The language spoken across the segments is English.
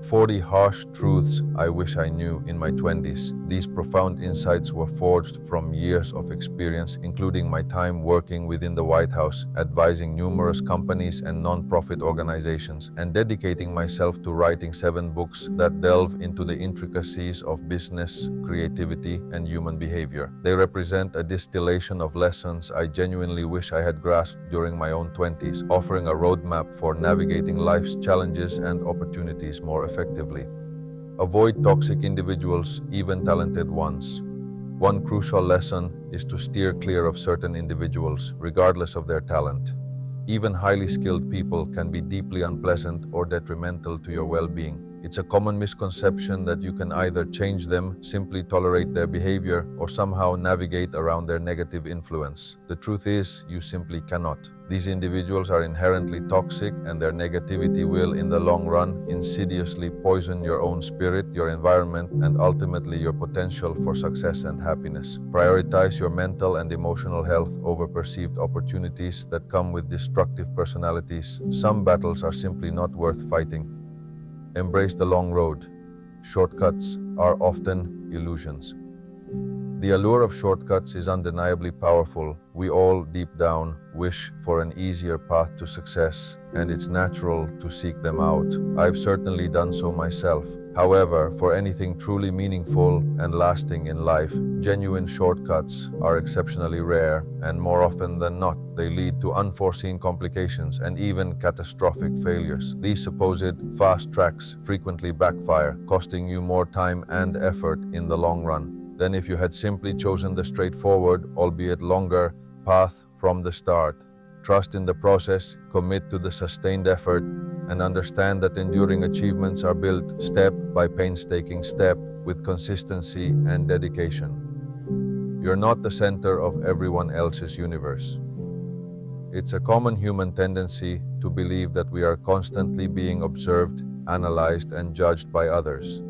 40 harsh truths I wish I knew in my 20s. These profound insights were forged from years of experience, including my time working within the White House, advising numerous companies and non-profit organizations, and dedicating myself to writing 7 books that delve into the intricacies of business, creativity, and human behavior. They represent a distillation of lessons I genuinely wish I had grasped during my own 20s, offering a roadmap for navigating life's challenges and opportunities more effectively. Avoid toxic individuals, even talented ones. One crucial lesson is to steer clear of certain individuals, regardless of their talent. Even highly skilled people can be deeply unpleasant or detrimental to your well-being. It's a common misconception that you can either change them, simply tolerate their behavior, or somehow navigate around their negative influence. The truth is, you simply cannot. These individuals are inherently toxic, and their negativity will, in the long run, insidiously poison your own spirit, your environment, and ultimately your potential for success and happiness. Prioritize your mental and emotional health over perceived opportunities that come with destructive personalities. Some battles are simply not worth fighting. Embrace the long road. Shortcuts are often illusions. The allure of shortcuts is undeniably powerful. We all, deep down, wish for an easier path to success, and it's natural to seek them out. I've certainly done so myself. However, for anything truly meaningful and lasting in life, genuine shortcuts are exceptionally rare, and more often than not, they lead to unforeseen complications and even catastrophic failures. These supposed fast tracks frequently backfire, costing you more time and effort in the long run than if you had simply chosen the straightforward, albeit longer, path from the start. Trust in the process, commit to the sustained effort, and understand that enduring achievements are built step by painstaking step with consistency and dedication. You're not the center of everyone else's universe. It's a common human tendency to believe that we are constantly being observed, analyzed, and judged by others.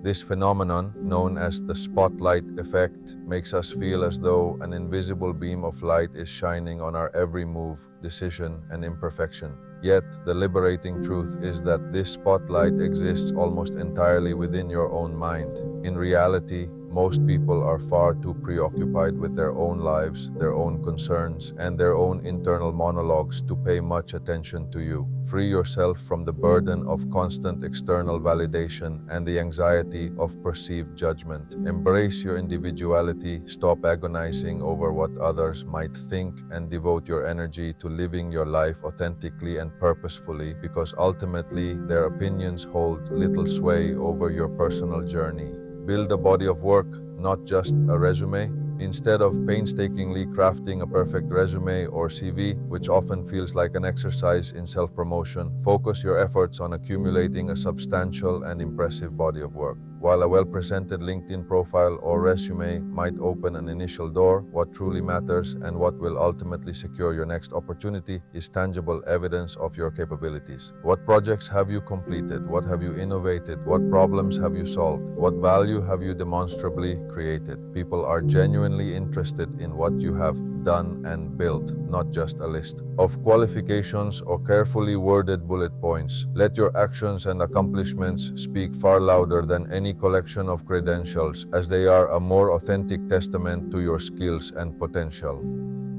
This phenomenon, known as the spotlight effect, makes us feel as though an invisible beam of light is shining on our every move, decision, and imperfection. Yet, the liberating truth is that this spotlight exists almost entirely within your own mind. In reality, most people are far too preoccupied with their own lives, their own concerns, and their own internal monologues to pay much attention to you. Free yourself from the burden of constant external validation and the anxiety of perceived judgment. Embrace your individuality, stop agonizing over what others might think, and devote your energy to living your life authentically and purposefully, because ultimately their opinions hold little sway over your personal journey. Build a body of work, not just a resume. Instead of painstakingly crafting a perfect resume or CV, which often feels like an exercise in self-promotion, focus your efforts on accumulating a substantial and impressive body of work. While a well-presented LinkedIn profile or resume might open an initial door, what truly matters and what will ultimately secure your next opportunity is tangible evidence of your capabilities. What projects have you completed? What have you innovated? What problems have you solved? What value have you demonstrably created? People are genuinely interested in what you have done and built, not just a list of qualifications or carefully worded bullet points. Let your actions and accomplishments speak far louder than any collection of credentials, as they are a more authentic testament to your skills and potential.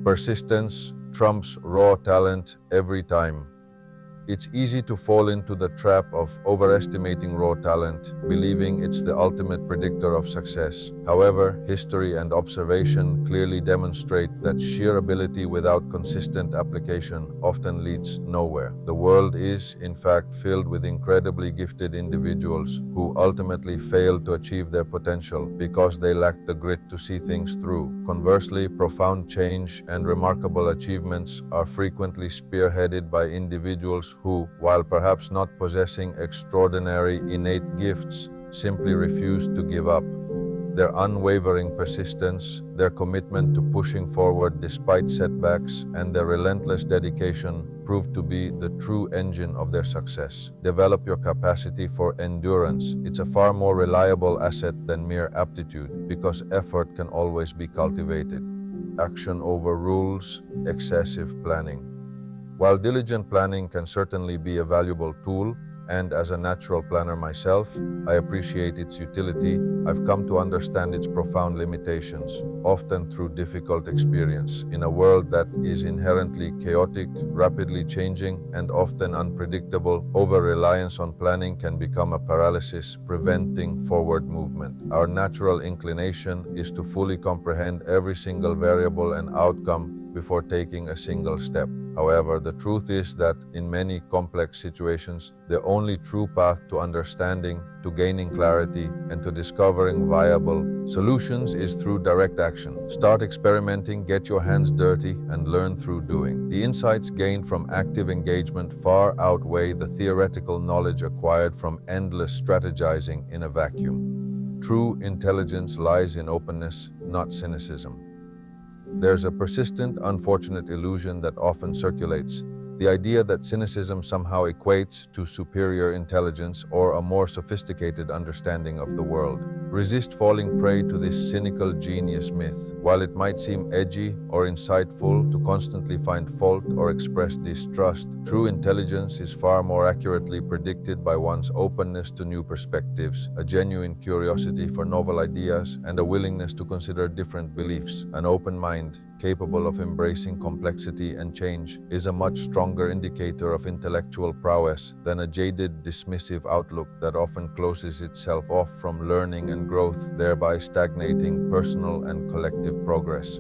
Persistence trumps raw talent every time. It's easy to fall into the trap of overestimating raw talent, believing it's the ultimate predictor of success. However, history and observation clearly demonstrate that sheer ability without consistent application often leads nowhere. The world is, in fact, filled with incredibly gifted individuals who ultimately fail to achieve their potential because they lack the grit to see things through. Conversely, profound change and remarkable achievements are frequently spearheaded by individuals who, while perhaps not possessing extraordinary innate gifts, simply refuse to give up. Their unwavering persistence, their commitment to pushing forward despite setbacks, and their relentless dedication prove to be the true engine of their success. Develop your capacity for endurance. It's a far more reliable asset than mere aptitude, because effort can always be cultivated. Action overrules excessive planning. While diligent planning can certainly be a valuable tool, And as a natural planner myself, I appreciate its utility. I've come to understand its profound limitations, often through difficult experience. In a world that is inherently chaotic, rapidly changing, and often unpredictable, over-reliance on planning can become a paralysis, preventing forward movement. Our natural inclination is to fully comprehend every single variable and outcome before taking a single step. However, the truth is that in many complex situations, the only true path to understanding, to gaining clarity, and to discovering viable solutions is through direct action. Start experimenting, get your hands dirty, and learn through doing. The insights gained from active engagement far outweigh the theoretical knowledge acquired from endless strategizing in a vacuum. True intelligence lies in openness, not cynicism. There's a persistent, unfortunate illusion that often circulates, the idea that cynicism somehow equates to superior intelligence or a more sophisticated understanding of the world. Resist falling prey to this cynical genius myth. While it might seem edgy or insightful to constantly find fault or express distrust, true intelligence is far more accurately predicted by one's openness to new perspectives, a genuine curiosity for novel ideas, and a willingness to consider different beliefs. An open mind, capable of embracing complexity and change, is a much stronger indicator of intellectual prowess than a jaded, dismissive outlook that often closes itself off from learning and growth, thereby stagnating personal and collective progress.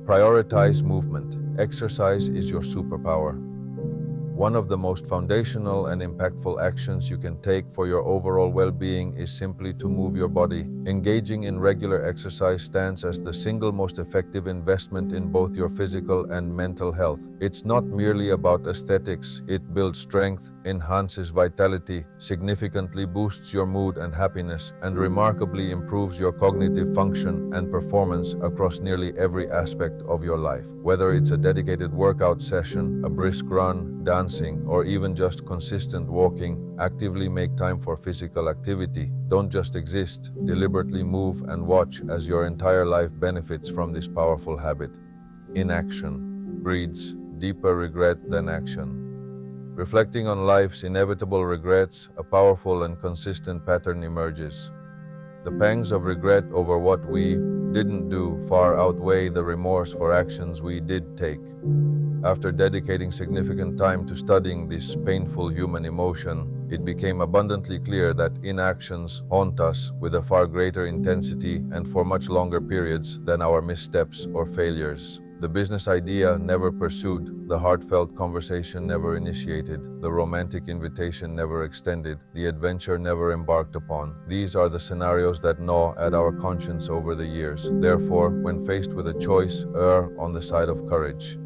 Prioritize movement. Exercise is your superpower. One of the most foundational and impactful actions you can take for your overall well-being is simply to move your body. Engaging in regular exercise stands as the single most effective investment in both your physical and mental health. It's not merely about aesthetics. It builds strength, enhances vitality, significantly boosts your mood and happiness, and remarkably improves your cognitive function and performance across nearly every aspect of your life. Whether it's a dedicated workout session, a brisk run, dancing, or even just consistent walking, actively make time for physical activity. Don't just exist, deliberately move and watch as your entire life benefits from this powerful habit. Inaction breeds deeper regret than action. Reflecting on life's inevitable regrets, a powerful and consistent pattern emerges. The pangs of regret over what we didn't do far outweigh the remorse for actions we did take. After dedicating significant time to studying this painful human emotion, it became abundantly clear that inactions haunt us with a far greater intensity and for much longer periods than our missteps or failures. The business idea never pursued, the heartfelt conversation never initiated, the romantic invitation never extended, the adventure never embarked upon. These are the scenarios that gnaw at our conscience over the years. Therefore, when faced with a choice, err on the side of courage.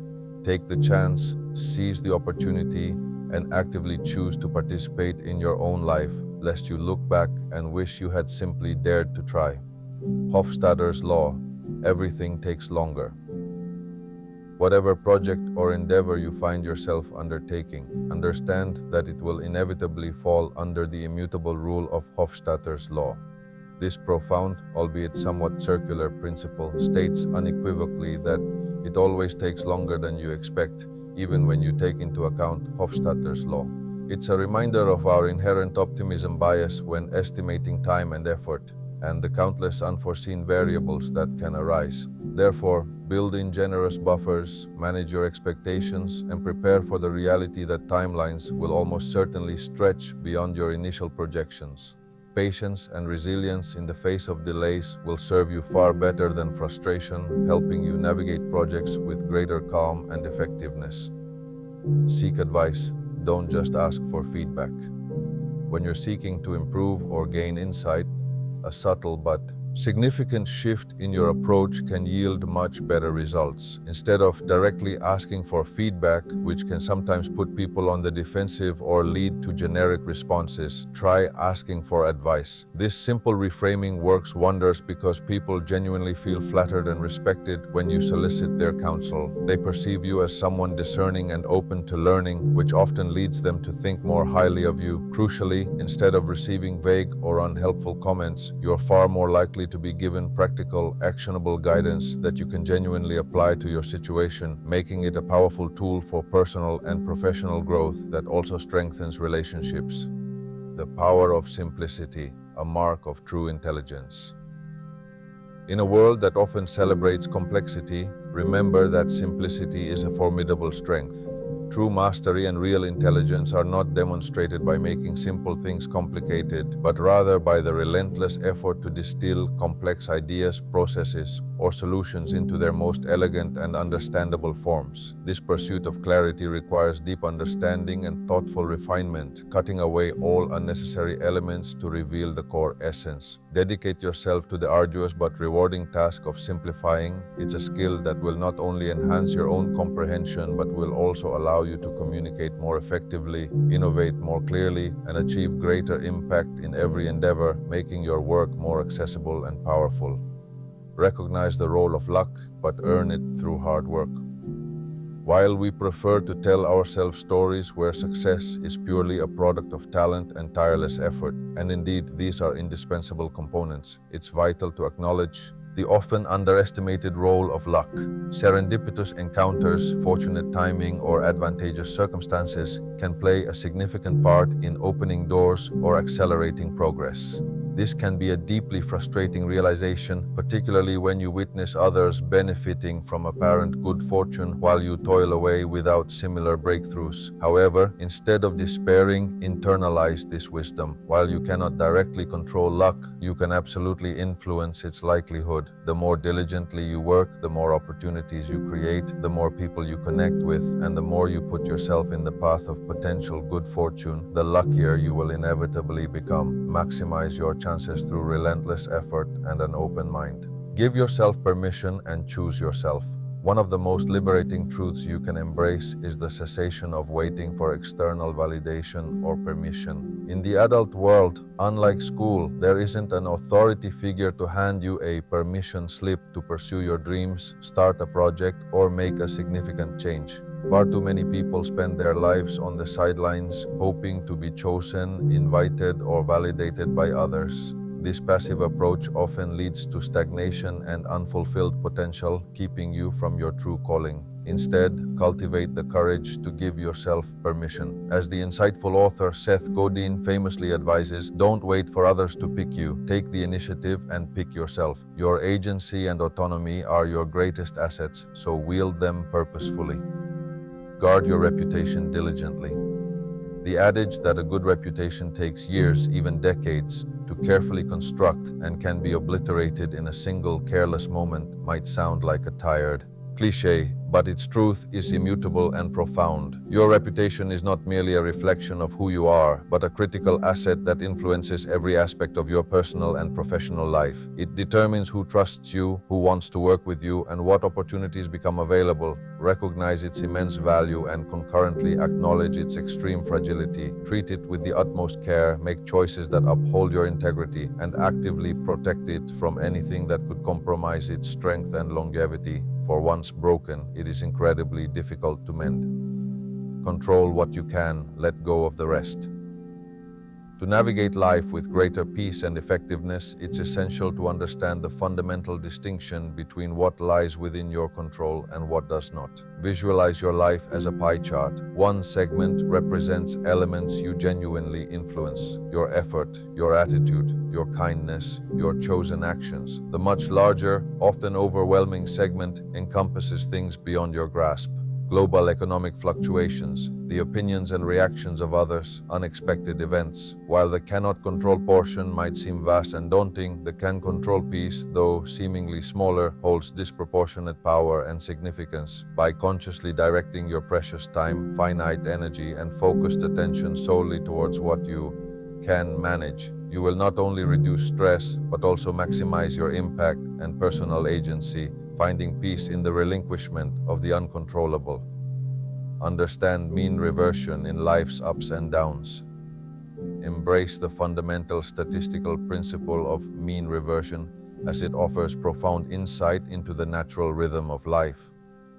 Take the chance, seize the opportunity, and actively choose to participate in your own life, lest you look back and wish you had simply dared to try. Hofstadter's law: everything takes longer. Whatever project or endeavor you find yourself undertaking, understand that it will inevitably fall under the immutable rule of Hofstadter's law. This profound, albeit somewhat circular principle states unequivocally that it always takes longer than you expect, even when you take into account Hofstadter's law. It's a reminder of our inherent optimism bias when estimating time and effort, and the countless unforeseen variables that can arise. Therefore, build in generous buffers, manage your expectations, and prepare for the reality that timelines will almost certainly stretch beyond your initial projections. Patience and resilience in the face of delays will serve you far better than frustration, helping you navigate projects with greater calm and effectiveness. Seek advice, don't just ask for feedback. When you're seeking to improve or gain insight, a subtle but significant shift in your approach can yield much better results. Instead of directly asking for feedback, which can sometimes put people on the defensive or lead to generic responses, try asking for advice. This simple reframing works wonders because people genuinely feel flattered and respected when you solicit their counsel. They perceive you as someone discerning and open to learning, which often leads them to think more highly of you. Crucially, instead of receiving vague or unhelpful comments, you are far more likely likely to be given practical, actionable guidance that you can genuinely apply to your situation, making it a powerful tool for personal and professional growth that also strengthens relationships. The power of simplicity, a mark of true intelligence. In a world that often celebrates complexity, remember that simplicity is a formidable strength. True mastery and real intelligence are not demonstrated by making simple things complicated, but rather by the relentless effort to distill complex ideas, processes, or solutions into their most elegant and understandable forms. This pursuit of clarity requires deep understanding and thoughtful refinement, cutting away all unnecessary elements to reveal the core essence. Dedicate yourself to the arduous but rewarding task of simplifying. It's a skill that will not only enhance your own comprehension but will also allow you to communicate more effectively, innovate more clearly, and achieve greater impact in every endeavor, making your work more accessible and powerful. Recognize the role of luck, but earn it through hard work. While we prefer to tell ourselves stories where success is purely a product of talent and tireless effort, and indeed these are indispensable components, it's vital to acknowledge the often underestimated role of luck. Serendipitous encounters, fortunate timing, or advantageous circumstances can play a significant part in opening doors or accelerating progress. This can be a deeply frustrating realization, particularly when you witness others benefiting from apparent good fortune while you toil away without similar breakthroughs. However, instead of despairing, internalize this wisdom. While you cannot directly control luck, you can absolutely influence its likelihood. The more diligently you work, the more opportunities you create, the more people you connect with, and the more you put yourself in the path of potential good fortune, the luckier you will inevitably become. Maximize your chances through relentless effort and an open mind. Give yourself permission and choose yourself. One of the most liberating truths you can embrace is the cessation of waiting for external validation or permission. In the adult world, unlike school, there isn't an authority figure to hand you a permission slip to pursue your dreams, start a project, or make a significant change. Far too many people spend their lives on the sidelines, hoping to be chosen, invited, or validated by others. This passive approach often leads to stagnation and unfulfilled potential, keeping you from your true calling. Instead, cultivate the courage to give yourself permission. As the insightful author Seth Godin famously advises, don't wait for others to pick you. Take the initiative and pick yourself. Your agency and autonomy are your greatest assets, so wield them purposefully. Guard your reputation diligently. The adage that a good reputation takes years, even decades, to carefully construct and can be obliterated in a single careless moment might sound like a tired cliché, but its truth is immutable and profound. Your reputation is not merely a reflection of who you are, but a critical asset that influences every aspect of your personal and professional life. It determines who trusts you, who wants to work with you, and what opportunities become available. Recognize its immense value and concurrently acknowledge its extreme fragility. Treat it with the utmost care, make choices that uphold your integrity, and actively protect it from anything that could compromise its strength and longevity. For once broken, it is incredibly difficult to mend. Control what you can, let go of the rest. To navigate life with greater peace and effectiveness, it's essential to understand the fundamental distinction between what lies within your control and what does not. Visualize your life as a pie chart. One segment represents elements you genuinely influence: your effort, your attitude, your kindness, your chosen actions. The much larger, often overwhelming segment encompasses things beyond your grasp: global economic fluctuations, the opinions and reactions of others, unexpected events. While the cannot control portion might seem vast and daunting, the can control piece, though seemingly smaller, holds disproportionate power and significance. By consciously directing your precious time, finite energy, and focused attention solely towards what you can manage, you will not only reduce stress, but also maximize your impact and personal agency, finding peace in the relinquishment of the uncontrollable. Understand mean reversion in life's ups and downs. Embrace the fundamental statistical principle of mean reversion, as it offers profound insight into the natural rhythm of life.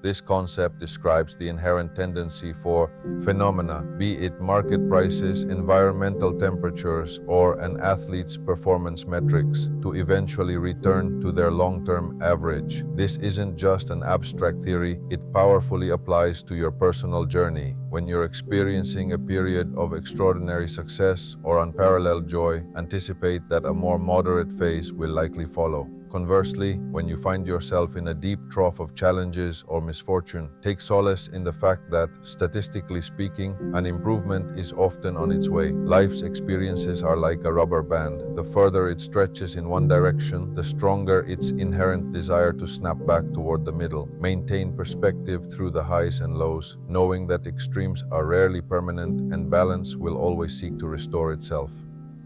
This concept describes the inherent tendency for phenomena, be it market prices, environmental temperatures, or an athlete's performance metrics, to eventually return to their long-term average. This isn't just an abstract theory, it powerfully applies to your personal journey. When you're experiencing a period of extraordinary success or unparalleled joy, anticipate that a more moderate phase will likely follow. Conversely, when you find yourself in a deep trough of challenges or misfortune, take solace in the fact that, statistically speaking, an improvement is often on its way. Life's experiences are like a rubber band. The further it stretches in one direction, the stronger its inherent desire to snap back toward the middle. Maintain perspective through the highs and lows, knowing that extremes are rarely permanent and balance will always seek to restore itself.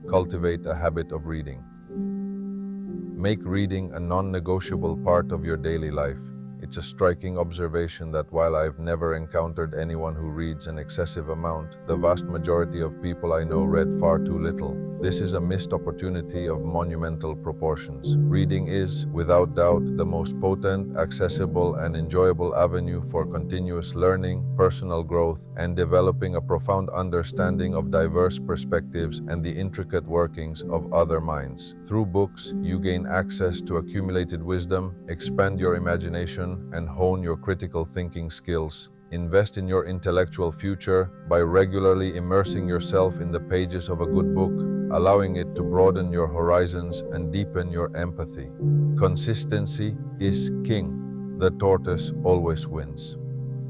Cultivate a habit of reading. Make reading a non-negotiable part of your daily life. It's a striking observation that while I've never encountered anyone who reads an excessive amount, the vast majority of people I know read far too little. This is a missed opportunity of monumental proportions. Reading is, without doubt, the most potent, accessible, and enjoyable avenue for continuous learning, personal growth, and developing a profound understanding of diverse perspectives and the intricate workings of other minds. Through books, you gain access to accumulated wisdom, expand your imagination, and hone your critical thinking skills. Invest in your intellectual future by regularly immersing yourself in the pages of a good book, allowing it to broaden your horizons and deepen your empathy. Consistency is king. The tortoise always wins.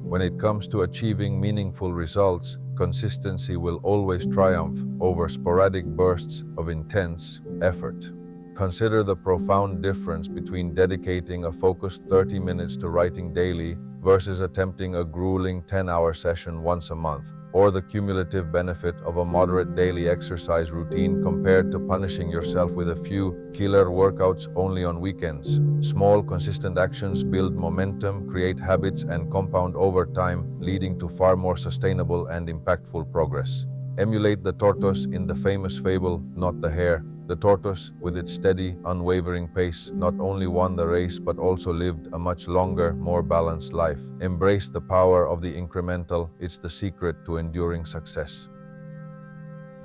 When it comes to achieving meaningful results, consistency will always triumph over sporadic bursts of intense effort. Consider the profound difference between dedicating a focused 30 minutes to writing daily versus attempting a grueling 10-hour session once a month, or the cumulative benefit of a moderate daily exercise routine compared to punishing yourself with a few killer workouts only on weekends. Small, consistent actions build momentum, create habits, and compound over time, leading to far more sustainable and impactful progress. Emulate the tortoise in the famous fable, Not the Hare. The tortoise, with its steady, unwavering pace, not only won the race but also lived a much longer, more balanced life. Embrace the power of the incremental. It's the secret to enduring success.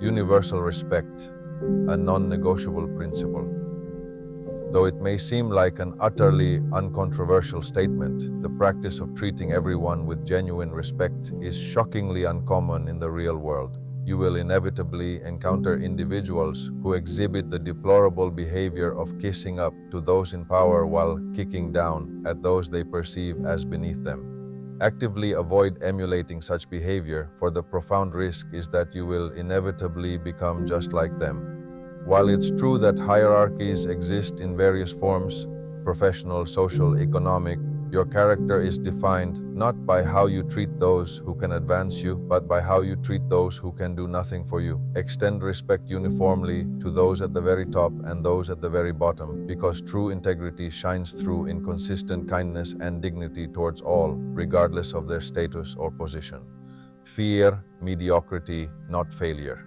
Universal respect, a non-negotiable principle. Though it may seem like an utterly uncontroversial statement, the practice of treating everyone with genuine respect is shockingly uncommon in the real world. You will inevitably encounter individuals who exhibit the deplorable behavior of kissing up to those in power while kicking down at those they perceive as beneath them. Actively avoid emulating such behavior, for the profound risk is that you will inevitably become just like them. While it's true that hierarchies exist in various forms, professional, social, economic, your character is defined not by how you treat those who can advance you, but by how you treat those who can do nothing for you. Extend respect uniformly to those at the very top and those at the very bottom, because true integrity shines through in consistent kindness and dignity towards all, regardless of their status or position. Fear mediocrity, not failure.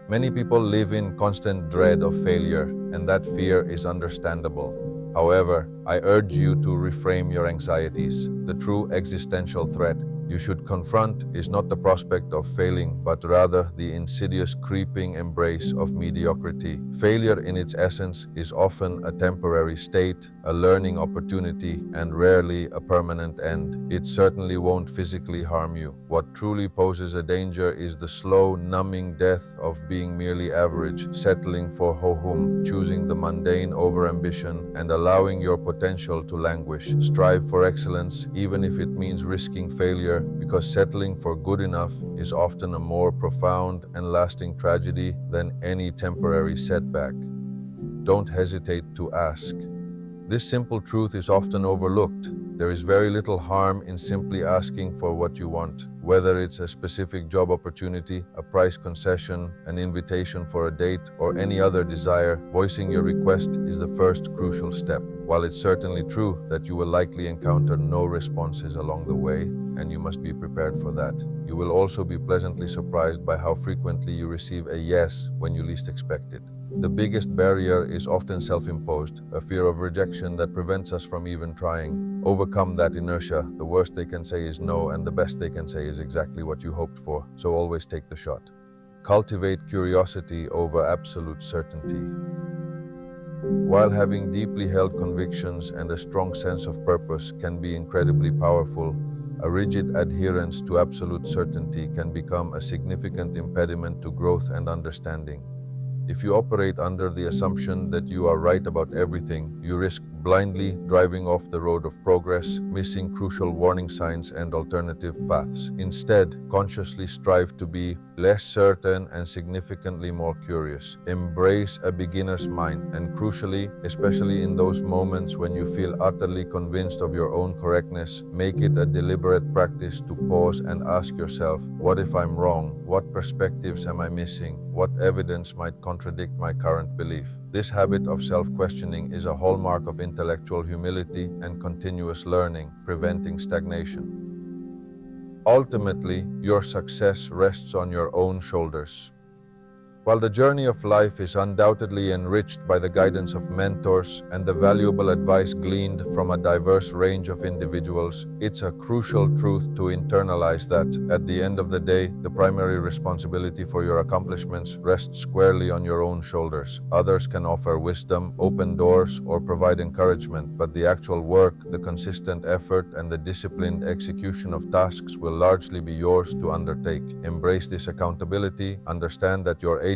Many people live in constant dread of failure, and that fear is understandable. However, I urge you to reframe your anxieties. The true existential threat you should confront is not the prospect of failing, but rather the insidious creeping embrace of mediocrity. Failure in its essence is often a temporary state, a learning opportunity, and rarely a permanent end. It certainly won't physically harm you. What truly poses a danger is the slow, numbing death of being merely average, settling for ho-hum, choosing the mundane over ambition, and allowing your potential to languish. Strive for excellence, even if it means risking failure, because settling for good enough is often a more profound and lasting tragedy than any temporary setback. Don't hesitate to ask. This simple truth is often overlooked. There is very little harm in simply asking for what you want, whether it's a specific job opportunity, a price concession, an invitation for a date, or any other desire. Voicing your request is the first crucial step. While it's certainly true that you will likely encounter no responses along the way, and you must be prepared for that, you will also be pleasantly surprised by how frequently you receive a yes when you least expect it. The biggest barrier is often self-imposed, a fear of rejection that prevents us from even trying. overcome that inertia. The worst they can say is no, and the best they can say is exactly what you hoped for, so always take the shot. Cultivate curiosity over absolute certainty. While having deeply held convictions and a strong sense of purpose can be incredibly powerful, a rigid adherence to absolute certainty can become a significant impediment to growth and understanding. If you operate under the assumption that you are right about everything, you risk blindly driving off the road of progress, missing crucial warning signs and alternative paths. Instead, consciously strive to be less certain and significantly more curious. Embrace a beginner's mind, and crucially, especially in those moments when you feel utterly convinced of your own correctness, make it a deliberate practice to pause and ask yourself, what if I'm wrong? What perspectives am I missing? What evidence might contradict my current belief? This habit of self-questioning is a hallmark of intellectual humility and continuous learning, preventing stagnation. Ultimately, your success rests on your own shoulders. While the journey of life is undoubtedly enriched by the guidance of mentors and the valuable advice gleaned from a diverse range of individuals, it's a crucial truth to internalize that, at the end of the day, the primary responsibility for your accomplishments rests squarely on your own shoulders. Others can offer wisdom, open doors, or provide encouragement, but the actual work, the consistent effort, and the disciplined execution of tasks will largely be yours to undertake. Embrace this accountability, understand that your agency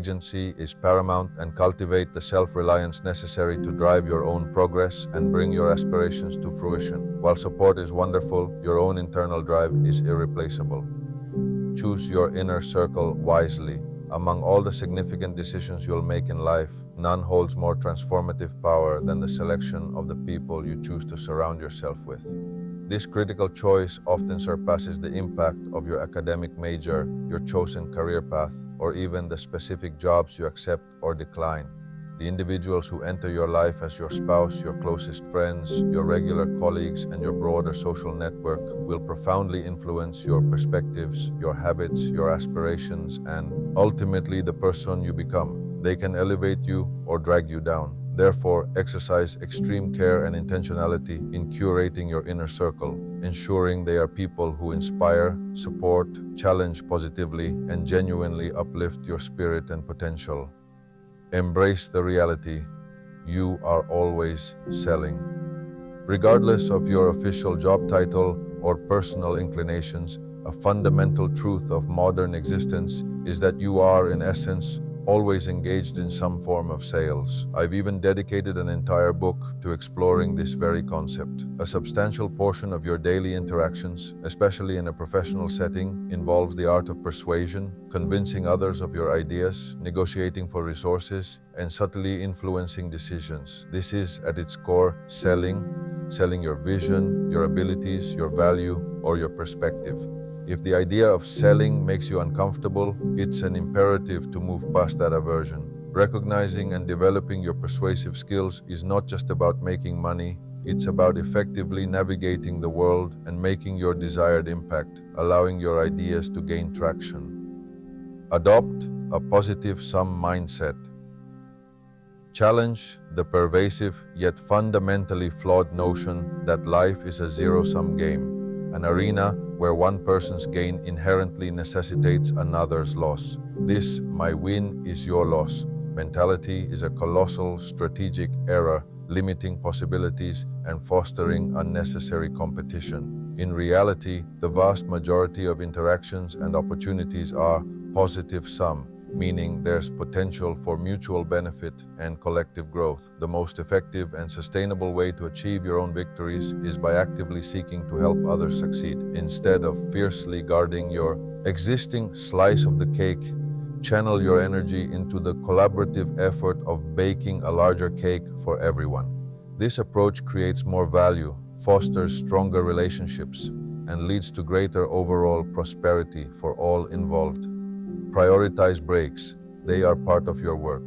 is paramount, and cultivate the self-reliance necessary to drive your own progress and bring your aspirations to fruition. While support is wonderful, your own internal drive is irreplaceable. Choose your inner circle wisely. Among all the significant decisions you'll make in life, none holds more transformative power than the selection of the people you choose to surround yourself with. This critical choice often surpasses the impact of your academic major, your chosen career path, or even the specific jobs you accept or decline. The individuals who enter your life as your spouse, your closest friends, your regular colleagues, and your broader social network will profoundly influence your perspectives, your habits, your aspirations, and ultimately the person you become. They can elevate you or drag you down. Therefore, exercise extreme care and intentionality in curating your inner circle, ensuring they are people who inspire, support, challenge positively, and genuinely uplift your spirit and potential. Embrace the reality: you are always selling. Regardless of your official job title or personal inclinations, a fundamental truth of modern existence is that you are, in essence, always engaged in some form of sales. I've even dedicated an entire book to exploring this very concept. A substantial portion of your daily interactions, especially in a professional setting, involves the art of persuasion, convincing others of your ideas, negotiating for resources, and subtly influencing decisions. This is, at its core, selling your vision, your abilities, your value, or your perspective. If the idea of selling makes you uncomfortable, it's an imperative to move past that aversion. Recognizing and developing your persuasive skills is not just about making money, it's about effectively navigating the world and making your desired impact, allowing your ideas to gain traction. Adopt a positive-sum mindset. Challenge the pervasive yet fundamentally flawed notion that life is a zero-sum game, an arena where one person's gain inherently necessitates another's loss. This, my win is your loss, mentality is a colossal strategic error, limiting possibilities and fostering unnecessary competition. In reality, the vast majority of interactions and opportunities are positive sum, meaning there's potential for mutual benefit and collective growth. The most effective and sustainable way to achieve your own victories is by actively seeking to help others succeed. Instead of fiercely guarding your existing slice of the cake, channel your energy into the collaborative effort of baking a larger cake for everyone. This approach creates more value, fosters stronger relationships, and leads to greater overall prosperity for all involved. Prioritize breaks. They are part of your work.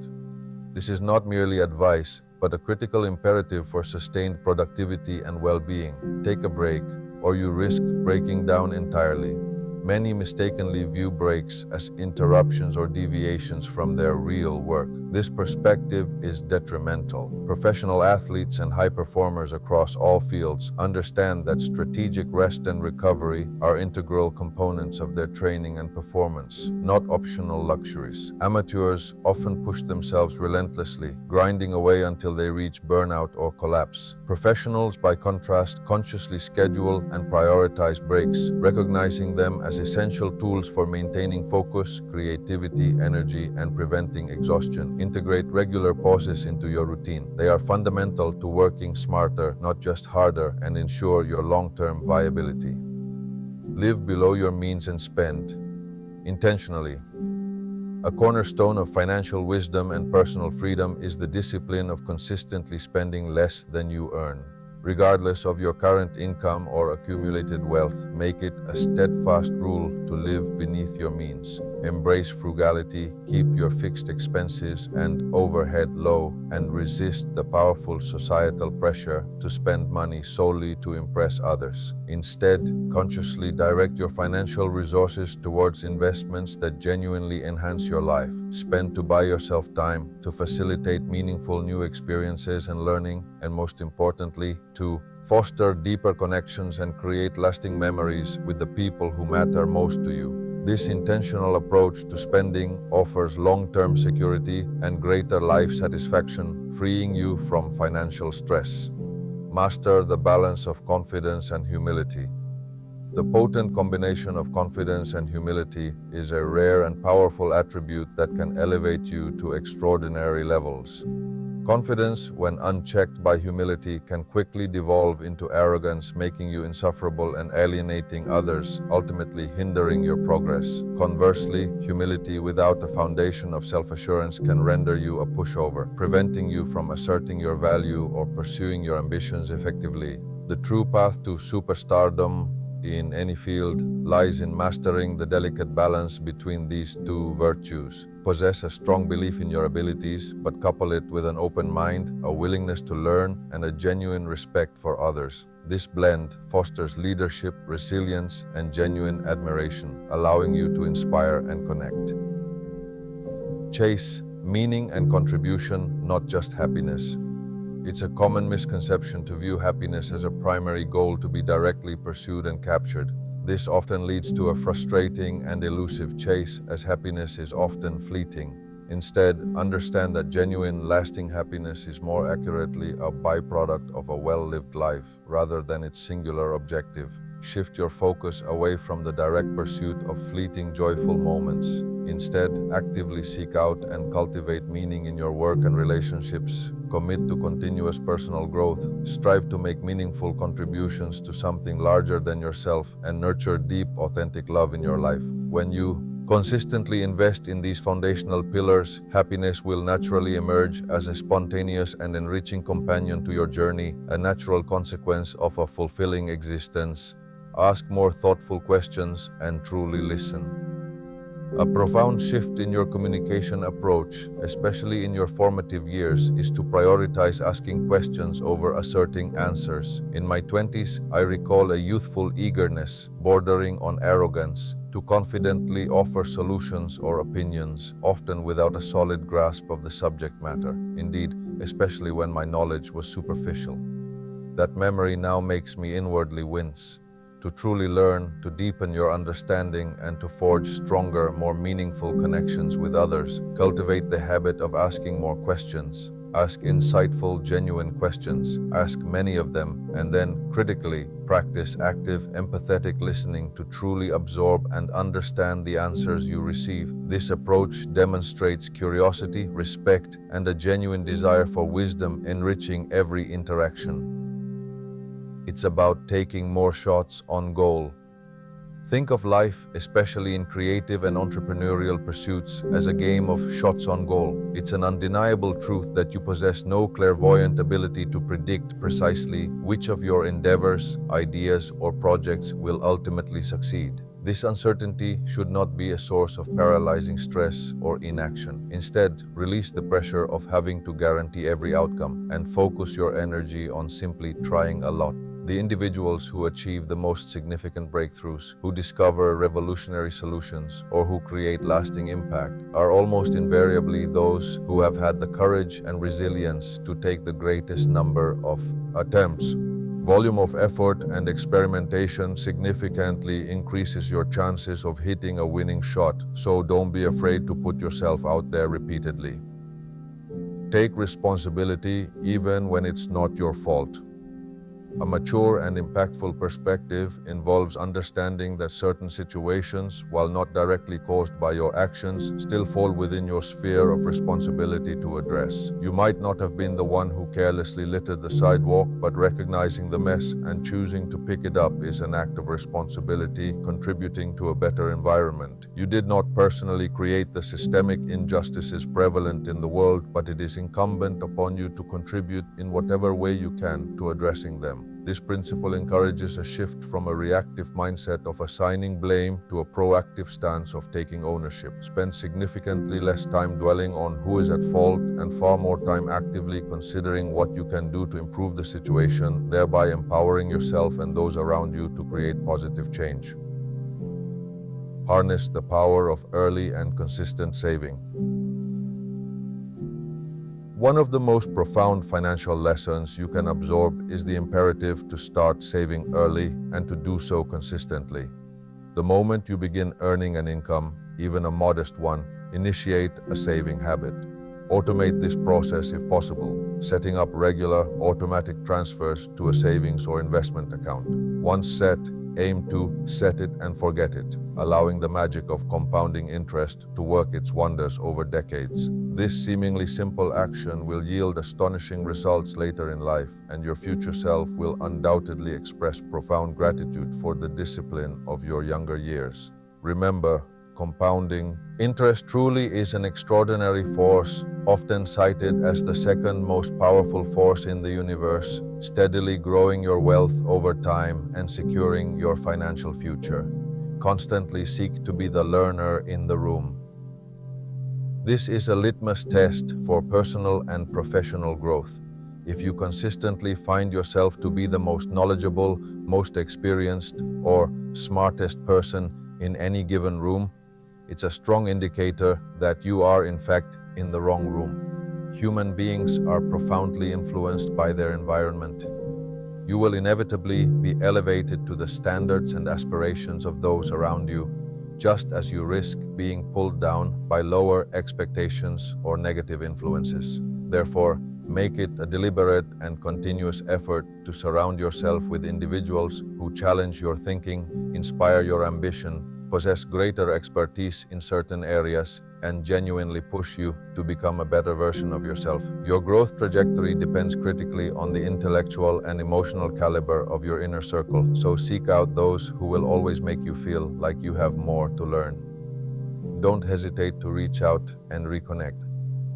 This is not merely advice, but a critical imperative for sustained productivity and well-being. Take a break, or you risk breaking down entirely. Many mistakenly view breaks as interruptions or deviations from their real work. This perspective is detrimental. Professional athletes and high performers across all fields understand that strategic rest and recovery are integral components of their training and performance, not optional luxuries. Amateurs often push themselves relentlessly, grinding away until they reach burnout or collapse. Professionals, by contrast, consciously schedule and prioritize breaks, recognizing them as essential tools for maintaining focus, creativity, energy, and preventing exhaustion. Integrate regular pauses into your routine. They are fundamental to working smarter, not just harder, and ensure your long-term viability. Live below your means and spend intentionally. A cornerstone of financial wisdom and personal freedom is the discipline of consistently spending less than you earn. Regardless of your current income or accumulated wealth, make it a steadfast rule to live beneath your means. Embrace frugality, keep your fixed expenses and overhead low, and resist the powerful societal pressure to spend money solely to impress others. Instead, consciously direct your financial resources towards investments that genuinely enhance your life. Spend to buy yourself time, to facilitate meaningful new experiences and learning, and most importantly, to foster deeper connections and create lasting memories with the people who matter most to you. This intentional approach to spending offers long-term security and greater life satisfaction, freeing you from financial stress. Master the balance of confidence and humility. The potent combination of confidence and humility is a rare and powerful attribute that can elevate you to extraordinary levels. Confidence, when unchecked by humility, can quickly devolve into arrogance, making you insufferable and alienating others, ultimately hindering your progress. Conversely, humility without a foundation of self-assurance can render you a pushover, preventing you from asserting your value or pursuing your ambitions effectively. The true path to superstardom in any field lies in mastering the delicate balance between these two virtues. Possess a strong belief in your abilities, but couple it with an open mind, a willingness to learn, and a genuine respect for others. This blend fosters leadership, resilience, and genuine admiration, allowing you to inspire and connect. Chase meaning and contribution, not just happiness. It's a common misconception to view happiness as a primary goal to be directly pursued and captured. This often leads to a frustrating and elusive chase, as happiness is often fleeting. Instead, understand that genuine, lasting happiness is more accurately a byproduct of a well-lived life, rather than its singular objective. Shift your focus away from the direct pursuit of fleeting, joyful moments. Instead, actively seek out and cultivate meaning in your work and relationships. Commit to continuous personal growth. Strive to make meaningful contributions to something larger than yourself, and nurture deep, authentic love in your life. When you consistently invest in these foundational pillars, happiness will naturally emerge as a spontaneous and enriching companion to your journey, a natural consequence of a fulfilling existence. Ask more thoughtful questions and truly listen. A profound shift in your communication approach, especially in your formative years, is to prioritize asking questions over asserting answers. In my 20s, I recall a youthful eagerness, bordering on arrogance, to confidently offer solutions or opinions, often without a solid grasp of the subject matter. Indeed, especially when my knowledge was superficial. That memory now makes me inwardly wince. To truly learn, to deepen your understanding, and to forge stronger, more meaningful connections with others, cultivate the habit of asking more questions. Ask insightful, genuine questions. Ask many of them, and then, critically, practice active, empathetic listening to truly absorb and understand the answers you receive. This approach demonstrates curiosity, respect, and a genuine desire for wisdom, enriching every interaction. It's about taking more shots on goal. Think of life, especially in creative and entrepreneurial pursuits, as a game of shots on goal. It's an undeniable truth that you possess no clairvoyant ability to predict precisely which of your endeavors, ideas, or projects will ultimately succeed. This uncertainty should not be a source of paralyzing stress or inaction. Instead, release the pressure of having to guarantee every outcome and focus your energy on simply trying a lot. The individuals who achieve the most significant breakthroughs, who discover revolutionary solutions, or who create lasting impact are almost invariably those who have had the courage and resilience to take the greatest number of attempts. Volume of effort and experimentation significantly increases your chances of hitting a winning shot, so don't be afraid to put yourself out there repeatedly. Take responsibility even when it's not your fault. A mature and impactful perspective involves understanding that certain situations, while not directly caused by your actions, still fall within your sphere of responsibility to address. You might not have been the one who carelessly littered the sidewalk, but recognizing the mess and choosing to pick it up is an act of responsibility, contributing to a better environment. You did not personally create the systemic injustices prevalent in the world, but it is incumbent upon you to contribute in whatever way you can to addressing them. This principle encourages a shift from a reactive mindset of assigning blame to a proactive stance of taking ownership. Spend significantly less time dwelling on who is at fault and far more time actively considering what you can do to improve the situation, thereby empowering yourself and those around you to create positive change. Harness the power of early and consistent saving. One of the most profound financial lessons you can absorb is the imperative to start saving early and to do so consistently. The moment you begin earning an income, even a modest one, initiate a saving habit. Automate this process if possible, setting up regular, automatic transfers to a savings or investment account. Once set, aim to set it and forget it, allowing the magic of compounding interest to work its wonders over decades. This seemingly simple action will yield astonishing results later in life, and your future self will undoubtedly express profound gratitude for the discipline of your younger years. Remember, compounding interest truly is an extraordinary force, often cited as the second most powerful force in the universe, steadily growing your wealth over time and securing your financial future. Constantly seek to be the learner in the room. This is a litmus test for personal and professional growth. If you consistently find yourself to be the most knowledgeable, most experienced, or smartest person in any given room, it's a strong indicator that you are, in fact, in the wrong room. Human beings are profoundly influenced by their environment. You will inevitably be elevated to the standards and aspirations of those around you, just as you risk being pulled down by lower expectations or negative influences. Therefore, make it a deliberate and continuous effort to surround yourself with individuals who challenge your thinking, inspire your ambition, possess greater expertise in certain areas, and genuinely push you to become a better version of yourself. Your growth trajectory depends critically on the intellectual and emotional caliber of your inner circle, so seek out those who will always make you feel like you have more to learn. Don't hesitate to reach out and reconnect.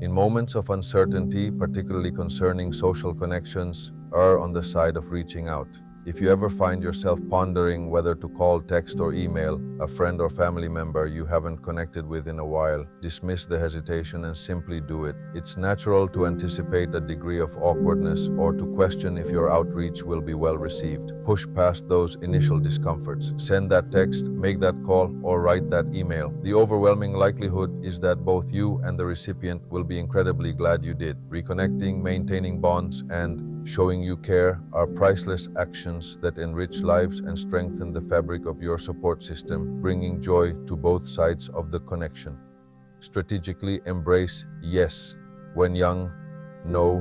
In moments of uncertainty, particularly concerning social connections, err on the side of reaching out. If you ever find yourself pondering whether to call, text, or email a friend or family member you haven't connected with in a while, dismiss the hesitation and simply do it. It's natural to anticipate a degree of awkwardness or to question if your outreach will be well received. Push past those initial discomforts. Send that text, make that call, or write that email. The overwhelming likelihood is that both you and the recipient will be incredibly glad you did. Reconnecting, maintaining bonds, and showing you care are priceless actions that enrich lives and strengthen the fabric of your support system, bringing joy to both sides of the connection. Strategically embrace yes when young, no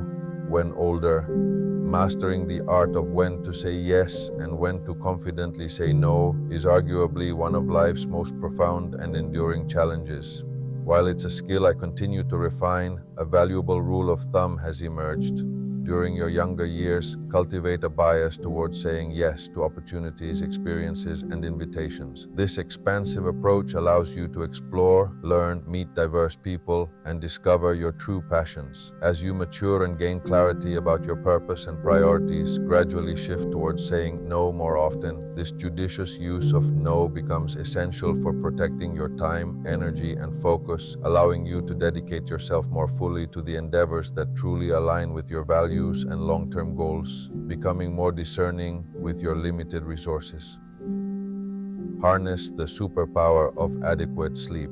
when older. Mastering the art of when to say yes and when to confidently say no is arguably one of life's most profound and enduring challenges. While it's a skill I continue to refine, a valuable rule of thumb has emerged. During your younger years, cultivate a bias towards saying yes to opportunities, experiences, and invitations. This expansive approach allows you to explore, learn, meet diverse people, and discover your true passions. As you mature and gain clarity about your purpose and priorities, gradually shift towards saying no more often. This judicious use of no becomes essential for protecting your time, energy, and focus, allowing you to dedicate yourself more fully to the endeavors that truly align with your values values and long-term goals, becoming more discerning with your limited resources. Harness the superpower of adequate sleep.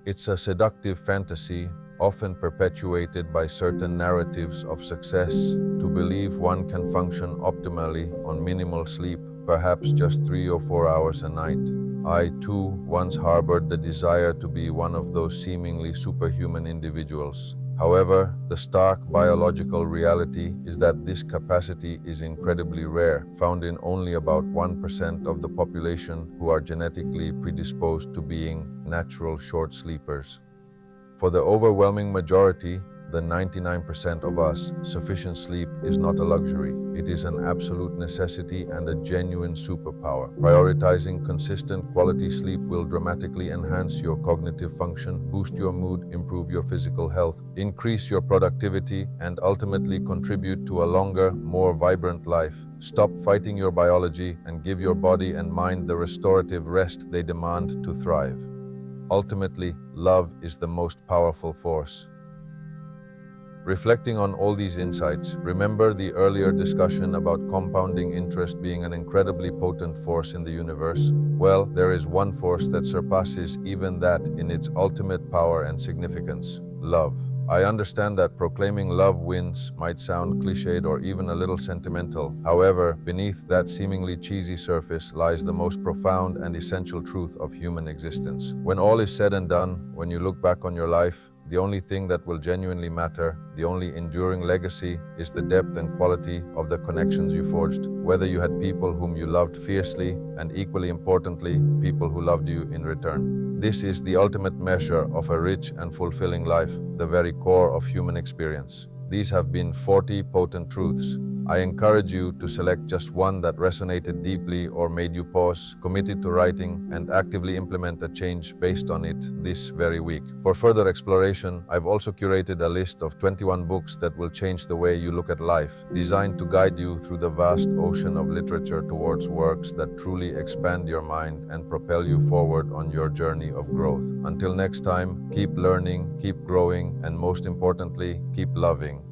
It's a seductive fantasy, often perpetuated by certain narratives of success, to believe one can function optimally on minimal sleep, perhaps just 3 or 4 hours a night. I, too, once harbored the desire to be one of those seemingly superhuman individuals. However, the stark biological reality is that this capacity is incredibly rare, found in only about 1% of the population who are genetically predisposed to being natural short sleepers. For the overwhelming majority, the 99% of us, sufficient sleep is not a luxury. It is an absolute necessity and a genuine superpower. Prioritizing consistent quality sleep will dramatically enhance your cognitive function, boost your mood, improve your physical health, increase your productivity, and ultimately contribute to a longer, more vibrant life. Stop fighting your biology and give your body and mind the restorative rest they demand to thrive. Ultimately, love is the most powerful force. Reflecting on all these insights, remember the earlier discussion about compounding interest being an incredibly potent force in the universe? Well, there is one force that surpasses even that in its ultimate power and significance: love. I understand that proclaiming love wins might sound cliched or even a little sentimental. However, beneath that seemingly cheesy surface lies the most profound and essential truth of human existence. When all is said and done, when you look back on your life, the only thing that will genuinely matter, the only enduring legacy, is the depth and quality of the connections you forged. Whether you had people whom you loved fiercely, and equally importantly, people who loved you in return. This is the ultimate measure of a rich and fulfilling life, the very core of human experience. These have been 40 potent truths. I encourage you to select just one that resonated deeply or made you pause, committed to writing, and actively implement a change based on it this very week. For further exploration, I've also curated a list of 21 books that will change the way you look at life, designed to guide you through the vast ocean of literature towards works that truly expand your mind and propel you forward on your journey of growth. Until next time, keep learning, keep growing, and most importantly, keep loving.